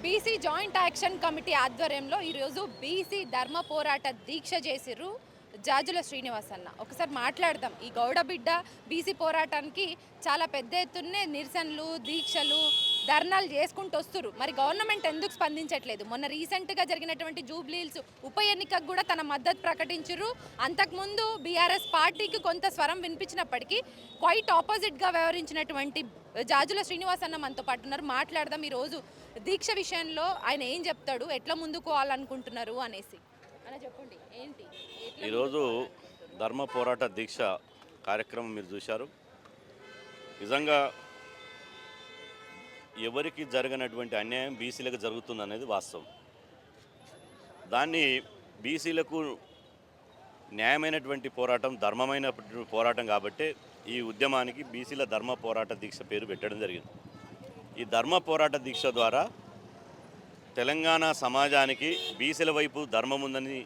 BC joint action committee ఆధ్వర్యంలో ఈరోజు BC ధర్మ పోరాట దీక్ష చేసిర్రు జాజుల శ్రీనివాస్ అన్న. ఒకసారి మాట్లాడదాం. ఈ గౌడ బిడ్డ బీసీ పోరాటానికి చాలా పెద్ద ఎత్తున్నే నిరసనలు, దీక్షలు, ధర్నాలు చేసుకుంటూ వస్తున్నారు. మరి గవర్నమెంట్ ఎందుకు స్పందించట్లేదు? మొన్న రీసెంట్గా జరిగినటువంటి జూబ్లీహిల్స్ ఉప ఎన్నికకు కూడా తన మద్దతు ప్రకటించారు. అంతకుముందు బీఆర్ఎస్ పార్టీకి కొంత స్వరం వినిపించినప్పటికీ క్వైట్ ఆపోజిట్గా వ్యవహరించినటువంటి జాజుల శ్రీనివాస్ అన్న మనతో పాటు ఉన్నారు. మాట్లాడదాం ఈరోజు దీక్ష విషయంలో ఆయన ఏం చెప్తాడు, ఎట్లా ముందుకు పోవాలనుకుంటున్నారు అనేసి. అలా చెప్పండి, ఏంటి ఈరోజు ధర్మ పోరాట దీక్ష కార్యక్రమం మీరు చూశారు. నిజంగా ఎవరికి జరగనటువంటి అన్యాయం బీసీలకు జరుగుతుందనేది వాస్తవం. దాన్ని బీసీలకు న్యాయమైనటువంటి పోరాటం, ధర్మమైన పోరాటం కాబట్టి ఈ ఉద్యమానికి బీసీల ధర్మ పోరాట దీక్ష పేరు పెట్టడం జరిగింది. ఈ ధర్మ పోరాట దీక్ష ద్వారా తెలంగాణ సమాజానికి బీసీల వైపు ధర్మం ఉందని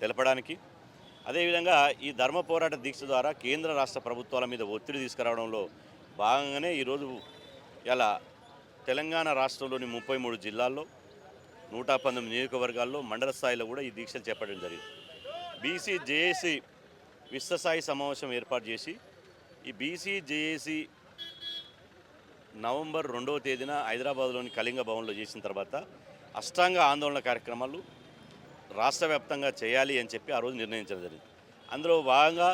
తెలపడానికి, అదేవిధంగా ఈ ధర్మ పోరాట దీక్ష ద్వారా కేంద్ర రాష్ట్ర ప్రభుత్వాల మీద ఒత్తిడి తీసుకురావడంలో భాగంగానే ఈరోజు ఇలా తెలంగాణ రాష్ట్రంలోని 33 జిల్లాల్లో 119 నియోజకవర్గాల్లో మండల స్థాయిలో కూడా ఈ దీక్షలు చేపట్టడం జరిగింది. బీసీ జేఏసీ విశ్వస్థాయి సమావేశం ఏర్పాటు చేసి ఈ బీసీ జేఏసీ నవంబర్ 2వ తేదీన హైదరాబాద్లోని కళింగ భవన్లో చేసిన తర్వాత అష్టాంగ ఆందోళన కార్యక్రమాలు రాష్ట్ర వ్యాప్తంగా చేయాలి అని చెప్పి ఆ రోజు నిర్ణయించడం జరిగింది. అందులో భాగంగా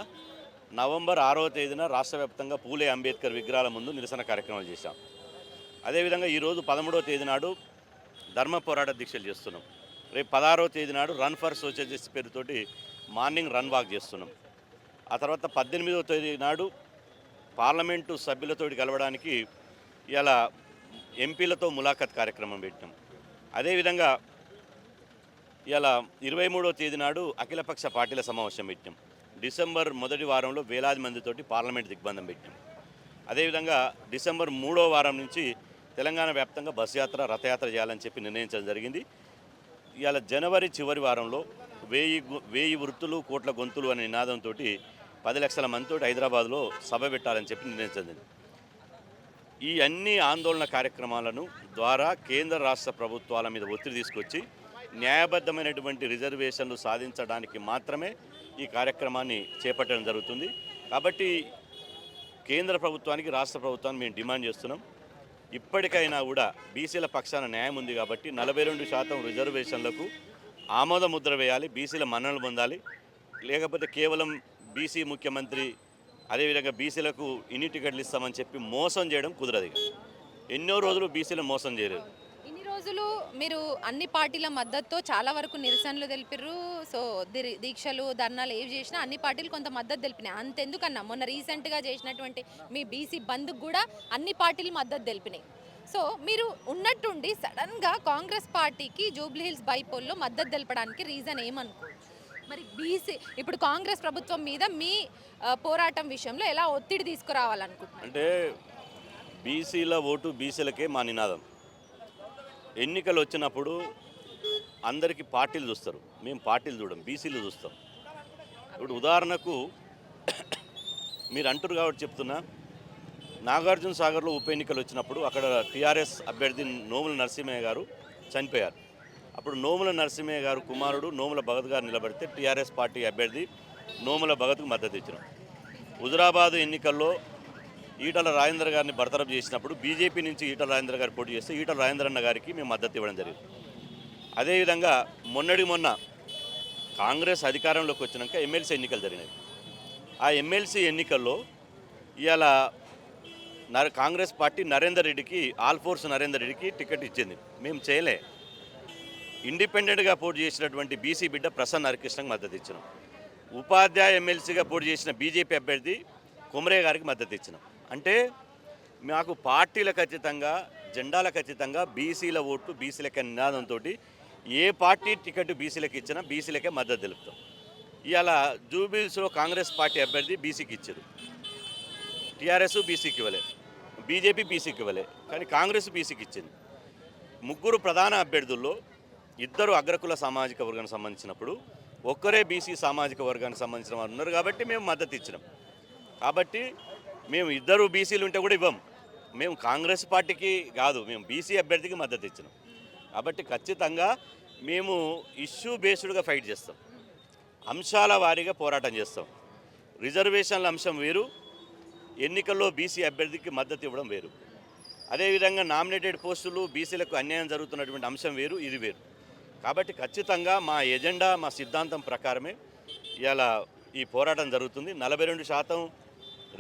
నవంబర్ 6వ తేదీన రాష్ట్ర వ్యాప్తంగా పూలే అంబేద్కర్ విగ్రహాల ముందు నిరసన కార్యక్రమాలు చేశాం. అదేవిధంగా ఈరోజు 13వ తేదీ నాడు ధర్మ పోరాట దీక్షలు చేస్తున్నాం. రేపు 16వ తేదీ నాడు రన్ ఫర్ సోషల్ జస్టిస్ పేరుతోటి మార్నింగ్ రన్ వాక్ చేస్తున్నాం. ఆ తర్వాత 18వ తేదీ నాడు పార్లమెంటు సభ్యులతోటి కలవడానికి ఇలా ఎంపీలతో ములాఖత్ కార్యక్రమం పెట్టాం. అదేవిధంగా ఇలా 23వ తేదీ నాడు అఖిలపక్ష పార్టీల సమావేశం పెట్టాం. డిసెంబర్ మొదటి వారంలో వేలాది మందితోటి పార్లమెంట్ దిగ్బంధం పెట్టాం. అదేవిధంగా డిసెంబర్ 3వ వారం నుంచి తెలంగాణ వ్యాప్తంగా బస్ యాత్ర, రథయాత్ర చేయాలని చెప్పి నిర్ణయించడం జరిగింది. ఇవాళ జనవరి చివరి వారంలో 1000 వృత్తులు కోట్ల గొంతులు అనే నినాదంతో 10 లక్షల మందితో హైదరాబాద్లో సభ పెట్టాలని చెప్పి నిర్ణయించింది. ఈ అన్ని ఆందోళన కార్యక్రమాలను ద్వారా కేంద్ర రాష్ట్ర ప్రభుత్వాల మీద ఒత్తిడి తీసుకొచ్చి న్యాయబద్ధమైనటువంటి రిజర్వేషన్లు సాధించడానికి మాత్రమే ఈ కార్యక్రమాన్ని చేపట్టడం జరుగుతుంది. కాబట్టి కేంద్ర ప్రభుత్వానికి, రాష్ట్ర ప్రభుత్వాన్ని మేము డిమాండ్ చేస్తున్నాం. ఇప్పటికైనా కూడా బీసీల పక్షాన న్యాయం ఉంది కాబట్టి 42% రిజర్వేషన్లకు ఆమోద ముద్ర వేయాలి, బీసీల మన్ననలు పొందాలి. లేకపోతే కేవలం బీసీ ముఖ్యమంత్రి, అదేవిధంగా బీసీలకు ఇన్ని టికెట్లు ఇస్తామని చెప్పి మోసం చేయడం కుదరదు. ఎన్నో రోజులు బీసీలు మోసం చేయలేదు. ఇన్ని రోజులు మీరు అన్ని పార్టీల మద్దతుతో చాలా వరకు నిరసనలు తెలిపారు. సో దీక్షలు, ధర్నాలు ఏవి చేసినా అన్ని పార్టీలు కొంత మద్దతు తెలిపినాయి. అంతెందుకన్నా మొన్న రీసెంట్గా చేసినటువంటి మీ బీసీ బంద్కు కూడా అన్ని పార్టీలు మద్దతు తెలిపినాయి. సో మీరు ఉన్నట్టుండి సడన్గా కాంగ్రెస్ పార్టీకి జూబ్లీహిల్స్ బైపోల్లో మద్దతు తెలపడానికి రీజన్ ఏమనుకో? మరి బీసీ ఇప్పుడు కాంగ్రెస్ ప్రభుత్వం మీద మీ పోరాటం విషయంలో ఎలా ఒత్తిడి తీసుకురావాలనుకుంటున్నారు? అంటే బీసీల ఓటు బీసీలకే మా నినాదం. ఎన్నికలు వచ్చినప్పుడు అందరికీ పార్టీలు చూస్తారు, మేము పార్టీలు చూడం, బీసీలు చూస్తాం. ఇప్పుడు ఉదాహరణకు మీరు అంటారు కాబట్టి చెప్తున్నా, నాగార్జున సాగర్లో ఉప ఎన్నికలు వచ్చినప్పుడు అక్కడ టీఆర్ఎస్ అభ్యర్థి నోముల నరసింహయ్య గారు చనిపోయారు. అప్పుడు నోముల నరసింహయ్య గారు కుమారుడు నోముల భగత్ గారు నిలబడితే టీఆర్ఎస్ పార్టీ అభ్యర్థి నోముల భగత్కు మద్దతు ఇచ్చినాం. హుజురాబాద్ ఎన్నికల్లో ఈటల రాజేందర్ గారిని బర్తరఫ్ చేసినప్పుడు బీజేపీ నుంచి ఈటల రాజేందర్ గారు పోటీ చేస్తే ఈటల రాజేందర్ అన్న గారికి మేము మద్దతు ఇవ్వడం జరిగింది. అదేవిధంగా మొన్న కాంగ్రెస్ అధికారంలోకి వచ్చినాక ఎమ్మెల్సీ ఎన్నికలు జరిగినాయి. ఆ ఎమ్మెల్సీ ఎన్నికల్లో ఇవాళ కాంగ్రెస్ పార్టీ నరేందర్ రెడ్డికి, ఆల్ఫోర్స్ నరేందర్ రెడ్డికి టికెట్ ఇచ్చింది. మేము చేయలే. ఇండిపెండెంట్గా పోటీ చేసినటువంటి బీసీ బిడ్డ ప్రసన్న హరికృష్ణకి మద్దతు ఇచ్చినాం. ఉపాధ్యాయ ఎమ్మెల్సీగా పోటీ చేసిన బీజేపీ అభ్యర్థి కుమరే గారికి మద్దతు ఇచ్చినాం. అంటే మాకు పార్టీలకు ఖచ్చితంగా, జెండాలకు ఖచ్చితంగా బీసీల ఓట్లు బీసీలకే నినాదంతో ఏ పార్టీ టికెట్ బీసీలకు ఇచ్చినా బీసీలకే మద్దతు తెలుపుతాం. ఇవాళ జూబిల్స్లో కాంగ్రెస్ పార్టీ అభ్యర్థి బీసీకి ఇచ్చారు, టీఆర్ఎస్ బీసీకి ఇవ్వలే, బీజేపీ బీసీకి ఇవ్వలే, కానీ కాంగ్రెస్ బీసీకి ఇచ్చింది. 3 ప్రధాన అభ్యర్థుల్లో 2 అగ్రకుల సామాజిక వర్గానికి సంబంధించినప్పుడు ఒక్కరే బీసీ సామాజిక వర్గానికి సంబంధించిన వారు ఉన్నారు కాబట్టి మేము మద్దతు ఇచ్చినాం. కాబట్టి మేము 2 బీసీలు ఉంటే కూడా ఇవ్వం. మేము కాంగ్రెస్ పార్టీకి కాదు, మేము బీసీ అభ్యర్థికి మద్దతు ఇచ్చినాం. కాబట్టి ఖచ్చితంగా మేము ఇష్యూ బేస్డ్గా ఫైట్ చేస్తాం, అంశాల వారీగా పోరాటం చేస్తాం. రిజర్వేషన్ల అంశం వేరు, ఎన్నికల్లో బీసీ అభ్యర్థికి మద్దతు ఇవ్వడం వేరు. అదేవిధంగా నామినేటెడ్ పోస్టులు బీసీలకు అన్యాయం జరుగుతున్నటువంటి అంశం వేరు, ఇది వేరు. కాబట్టి ఖచ్చితంగా మా ఎజెండా, మా సిద్ధాంతం ప్రకారమే ఇలా ఈ పోరాటం జరుగుతుంది. 42%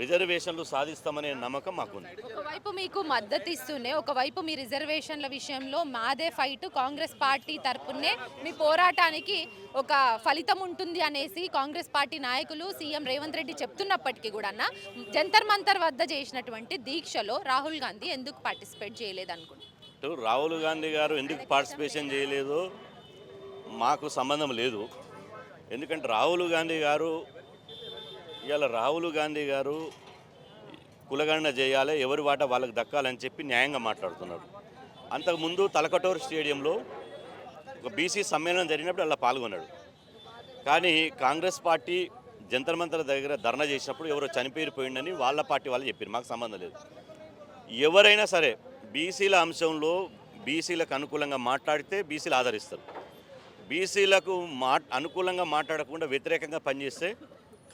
రిజర్వేషన్లు సాధిస్తామనే నమ్మకం మాకుంది. ఒకవైపు మీకు మద్దతు ఇస్తూనే ఒకవైపు మీ రిజర్వేషన్ల విషయంలో మాదే ఫైట్, కాంగ్రెస్ పార్టీ తరపునే మీ పోరాటానికి ఒక ఫలితం ఉంటుంది అనేసి కాంగ్రెస్ పార్టీ నాయకులు సీఎం రేవంత్ రెడ్డి చెప్తున్నప్పటికీ కూడా జంతర్ మంతర్ వద్ద చేసినటువంటి దీక్షలో రాహుల్ గాంధీ ఎందుకు పార్టిసిపేట్ చేయలేదనుకుంటున్నారు? రాహుల్ గాంధీ గారు ఎందుకు పార్టిసిపేషన్ చేయలేదో మాకు సంబంధం లేదు. ఎందుకంటే రాహుల్ గాంధీ గారు కులగణన చేయాలి, ఎవరి వాటా వాళ్ళకి దక్కాలని చెప్పి న్యాయంగా మాట్లాడుతున్నారు. అంతకుముందు తలకటోర్ స్టేడియంలో ఒక బీసీ సమ్మేళనం జరిగినప్పుడు అలా పాల్గొన్నాడు. కానీ కాంగ్రెస్ పార్టీ జంతర్ మంతర్ దగ్గర ధర్నా చేసినప్పుడు ఎవరో చనిపోయిపోయిందని వాళ్ళ పార్టీ వాళ్ళు చెప్పారు, మాకు సంబంధం లేదు. ఎవరైనా సరే బీసీల అంశంలో బీసీలకు అనుకూలంగా మాట్లాడితే బీసీలు ఆదరిస్తారు. బీసీలకు అనుకూలంగా మాట్లాడకుండా వ్యతిరేకంగా పనిచేస్తే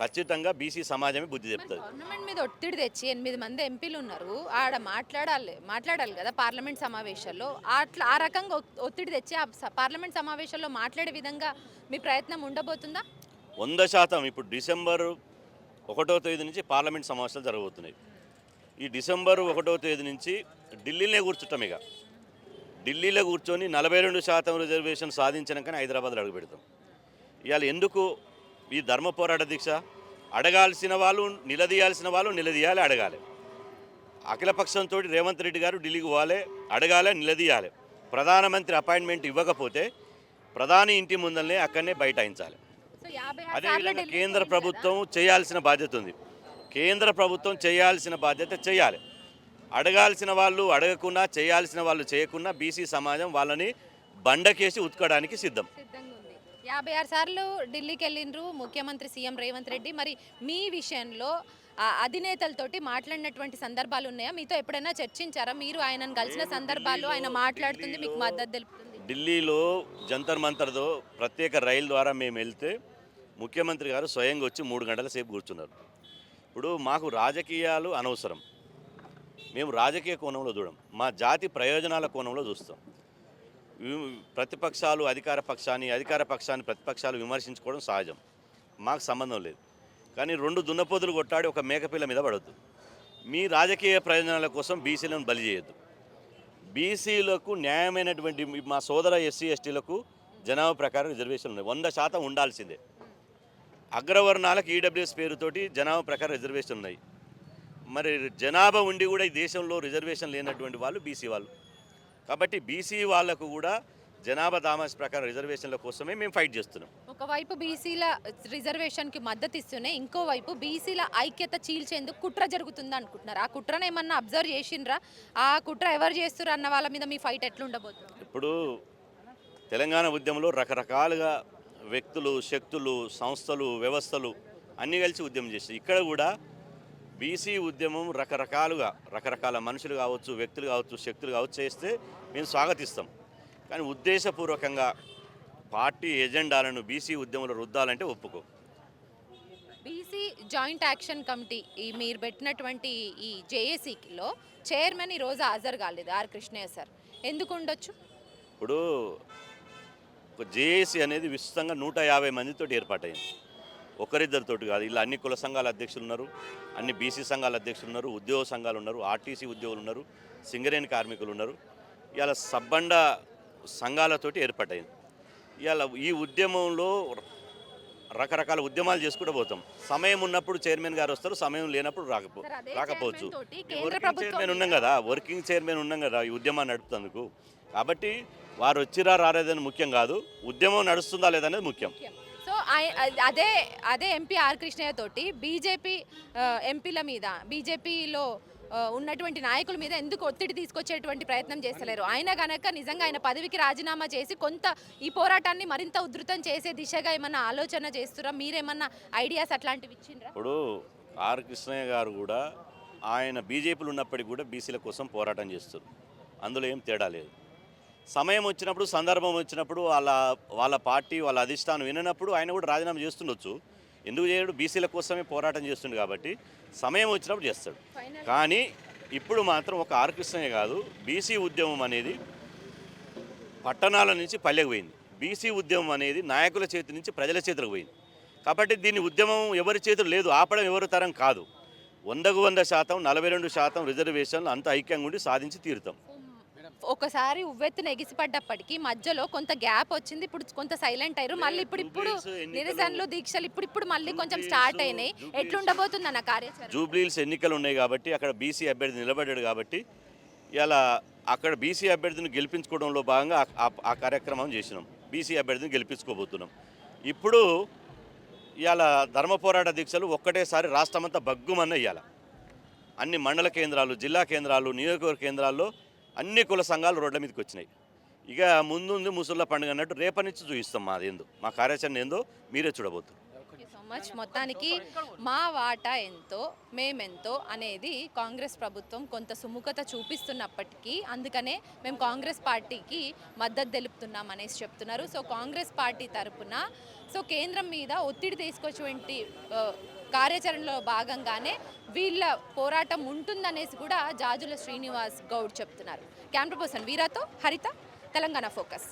ఖచ్చితంగా బీసీ సమాజమే బుద్ధి చెప్తుంది. గవర్నమెంట్ మీద ఒత్తిడి తెచ్చి 8 మంది ఎంపీలు ఉన్నారు, ఆడ మాట్లాడాలి కదా పార్లమెంట్ సమావేశాల్లో. అట్లా ఆ రకంగా ఒత్తిడి తెచ్చి ఆ పార్లమెంట్ సమావేశాల్లో మాట్లాడే విధంగా మీ ప్రయత్నం ఉండబోతుందా? 100%. ఇప్పుడు డిసెంబర్ 1వ తేదీ నుంచి పార్లమెంట్ సమావేశాలు జరగబోతున్నాయి. ఈ డిసెంబర్ 1వ తేదీ నుంచి ఢిల్లీనే కూర్చుంటాం. ఇక ఢిల్లీలో కూర్చొని 42% రిజర్వేషన్ సాధించినాకనే హైదరాబాద్లో అడుగు పెడతాం. ఇవాళ ఎందుకు ఈ ధర్మ పోరాట దీక్ష? అడగాల్సిన వాళ్ళు నిలదీయాల్సిన వాళ్ళు నిలదీయాలి, అడగాలి. అఖిలపక్షంతో రేవంత్ రెడ్డి గారు ఢిల్లీకి పోవాలి, అడగాలి, నిలదీయాలి. ప్రధానమంత్రి అపాయింట్మెంట్ ఇవ్వకపోతే ప్రధాని ఇంటి ముందరనే అక్కడనే బైఠాయించాలి. అదేవిధంగా కేంద్ర ప్రభుత్వం చేయాల్సిన బాధ్యత ఉంది. కేంద్ర ప్రభుత్వం చేయాల్సిన బాధ్యత చేయాలి. అడగాల్సిన వాళ్ళు అడగకుండా, చేయాల్సిన వాళ్ళు చేయకుండా బీసీ సమాజం వాళ్ళని బండకేసి ఉతకడానికి సిద్ధం. 56 సార్లు ఢిల్లీకి వెళ్ళిండ్రు ముఖ్యమంత్రి సీఎం రేవంత్ రెడ్డి. మరి మీ విషయంలో అధినేతలతోటి మాట్లాడినటువంటి సందర్భాలు ఉన్నాయా? మీతో ఎప్పుడైనా చర్చించారా? మీరు ఆయనను కలిసిన సందర్భాలు ఆయన మాట్లాడుతుంది మీకు మద్దతు తెలుపుతుంది. ఢిల్లీలో జంతర్ మంతర్తో ప్రత్యేక రైలు ద్వారా మేము వెళ్తే ముఖ్యమంత్రి గారు స్వయంగా వచ్చి 3 గంటల సేపు కూర్చున్నారు. ఇప్పుడు మాకు రాజకీయాలు అనవసరం, మేము రాజకీయ కోణంలో చూడం, మా జాతి ప్రయోజనాల కోణంలో చూస్తాం. ప్రతిపక్షాలు అధికార పక్షాన్ని ప్రతిపక్షాలు విమర్శించుకోవడం సహజం, మాకు సంబంధం లేదు. కానీ 2 దున్నపోతులు కొట్టాడి ఒక మేకపిల్ల మీద పడవద్దు. మీ రాజకీయ ప్రయోజనాల కోసం బీసీలను బలి చేయొద్దు. బీసీలకు న్యాయమైనటువంటి మా సోదర ఎస్సీ ఎస్టీలకు జనాభా ప్రకారం రిజర్వేషన్లు ఉన్నాయి, 100% ఉండాల్సిందే. అగ్రవర్ణాలకు ఈడబ్ల్యూఎస్ పేరుతోటి జనాభా ప్రకారం రిజర్వేషన్ ఉన్నాయి. మరి జనాభా ఉండి కూడా ఈ దేశంలో రిజర్వేషన్ లేనటువంటి వాళ్ళు బీసీ వాళ్ళు. కాబట్టి బీసీ వాళ్లకు కూడా జనాభా దామాస్ ప్రకారం రిజర్వేషన్ల కోసమే మేము ఫైట్ చేస్తున్నాం. ఒకవైపు బీసీల రిజర్వేషన్కి మద్దతు ఇస్తూనే ఇంకోవైపు బీసీల ఐక్యత చీల్చేందుకు కుట్ర జరుగుతుంది అనుకుంటున్నారు. ఆ కుట్రను ఏమన్నా అబ్జర్వ్ చేసిండ్రా? ఆ కుట్ర ఎవరు చేస్తున్నారు అన్న వాళ్ళ మీద మీ ఫైట్ ఎట్లుండబోతుంది? ఇప్పుడు తెలంగాణ ఉద్యమంలో రకరకాలుగా వ్యక్తులు, శక్తులు, సంస్థలు, వ్యవస్థలు అన్నీ కలిసి ఉద్యమం చేస్తాయి. ఇక్కడ కూడా బీసీ ఉద్యమం రకరకాల మనుషులు కావచ్చు, వ్యక్తులు కావచ్చు, శక్తులు కావచ్చు చేస్తే మేము స్వాగతిస్తాం. కానీ ఉద్దేశపూర్వకంగా పార్టీ ఎజెండాలను బీసీ ఉద్యమంలో రుద్దాలంటే ఒప్పుకో. బీసీ జాయింట్ యాక్షన్ కమిటీ మీరు పెట్టినటువంటి ఈ జేఏసీలో చైర్మన్ ఈరోజు హాజరు కాలేదు ఆర్ కృష్ణయ్య సార్, ఎందుకు ఉండొచ్చు? ఇప్పుడు ఒక జేఏసీ అనేది విస్తృతంగా 150 మందితో ఏర్పాటైంది, ఒకరిద్దరితోటి కాదు. ఇలా అన్ని కుల సంఘాల అధ్యక్షులు ఉన్నారు, అన్ని బీసీ సంఘాల అధ్యక్షులు ఉన్నారు, ఉద్యోగ సంఘాలు ఉన్నారు, ఆర్టీసీ ఉద్యోగులు ఉన్నారు, సింగరేణి కార్మికులు ఉన్నారు. ఇవాళ సబ్బండ సంఘాలతోటి ఏర్పాటైంది. ఇవాళ ఈ ఉద్యమంలో రకరకాల ఉద్యమాలు చేసుకుంటూ పోతాం. సమయం ఉన్నప్పుడు చైర్మన్ గారు వస్తారు, సమయం లేనప్పుడు రాకపోవచ్చు. చైర్మన్ ఉన్నాం కదా, వర్కింగ్ చైర్మన్ ఉన్నాం కదా ఈ ఉద్యమాన్ని నడుపుతందుకు. కాబట్టి వారు వచ్చిరా రాలేదని ముఖ్యం కాదు, ఉద్యమం నడుస్తుందా లేదనేది ముఖ్యం. సో అదే ఎంపీ ఆర్ కృష్ణయ్య తోటి బీజేపీ ఎంపీల మీద, బీజేపీలో ఉన్నటువంటి నాయకుల మీద ఎందుకు ఒత్తిడి తీసుకొచ్చేటువంటి ప్రయత్నం చేస్తలేరు? ఆయన కనుక నిజంగా ఆయన పదవికి రాజీనామా చేసి కొంత ఈ పోరాటాన్ని మరింత ఉధృతం చేసే దిశగా ఏమన్నా ఆలోచన చేస్తురా? మీరేమన్నా ఐడియాస్ అట్లాంటివి ఇచ్చిండ్రా? ఇప్పుడు ఆర్ కృష్ణయ్య గారు కూడా ఆయన బీజేపీలో ఉన్నప్పటికీ కూడా బీసీల కోసం పోరాటం చేస్తారు, అందులో ఏం తేడా లేదు. సమయం వచ్చినప్పుడు సందర్భం వచ్చినప్పుడు వాళ్ళ పార్టీ వాళ్ళ అధిష్టానం విననప్పుడు ఆయన కూడా రాజీనామా చేస్తుండొచ్చు. ఎందుకు చేయడు? బీసీల కోసమే పోరాటం చేస్తుండు కాబట్టి సమయం వచ్చినప్పుడు చేస్తాడు. కానీ ఇప్పుడు మాత్రం ఒక ఆర్ కృష్ణయ్య కాదు, బీసీ ఉద్యమం అనేది పట్టణాల నుంచి పల్లెకు పోయింది. బీసీ ఉద్యమం అనేది నాయకుల చేతి నుంచి ప్రజల చేతులకు పోయింది. కాబట్టి దీని ఉద్యమం ఎవరి చేతులు లేదు, ఆపడం ఎవరి తరం కాదు. 100% 42% రిజర్వేషన్లు అంత ఐక్యంగా ఉండి సాధించి తీరుతాం. ఒకసారి ఉవ్వెత్తున ఎగిసిపడ్డప్పటికీ మధ్యలో కొంత గ్యాప్ వచ్చింది, ఇప్పుడు కొంత సైలెంట్ అయ్యారు, మళ్ళీ ఇప్పుడు నిరసనలు దీక్షలు ఇప్పుడు మళ్ళీ కొంచెం స్టార్ట్ అయినాయి. ఎట్లుండబోతుంది అన్న కార్యాచరణ? జూబ్లీహిల్స్ ఎన్నికలు ఉన్నాయి కాబట్టి అక్కడ బీసీ అభ్యర్థి నిలబడ్డాడు కాబట్టి ఇలా అక్కడ బీసీ అభ్యర్థిని గెలిపించుకోవడంలో భాగంగా ఆ కార్యక్రమం చేసినాం. బీసీ అభ్యర్థిని గెలిపించుకోబోతున్నాం. ఇప్పుడు ఇవాళ ధర్మ పోరాట దీక్షలు ఒక్కటేసారి రాష్ట్రమంతా బగ్గుమన్న ఇవ్వాలి. అన్ని మండల కేంద్రాలు, జిల్లా కేంద్రాలు, నియోజకవర్గ కేంద్రాల్లో అన్ని కుల సంఘాలు రోడ్ల మీదకి వచ్చినాయి. ఇక ముందుంది ముసుళ్ళ పండుగ అన్నట్టు రేపటి నుంచి చూపిస్తాం మాదేందో, మా కార్యాచరణ ఏందో మీరే చూడబోతున్నారు. So much. మొత్తానికి మా వాటా ఎంతో మేమెంతో అనేది కాంగ్రెస్ ప్రభుత్వం కొంత సుముఖత చూపిస్తున్నప్పటికీ అందుకనే మేము కాంగ్రెస్ పార్టీకి మద్దతు తెలుపుతున్నాం అనేసి చెప్తున్నారు. సో కాంగ్రెస్ పార్టీ తరపున సో కేంద్రం మీద ఒత్తిడి తీసుకొచ్చేటువంటి కార్యాచరణలో భాగంగానే వీళ్ళ పోరాటం ఉంటుందనేసి కూడా జాజుల శ్రీనివాస్ గౌడ్ చెప్తున్నారు. కెమెరా పర్సన్ వీరాతో హరిత, తెలంగాణ ఫోకస్.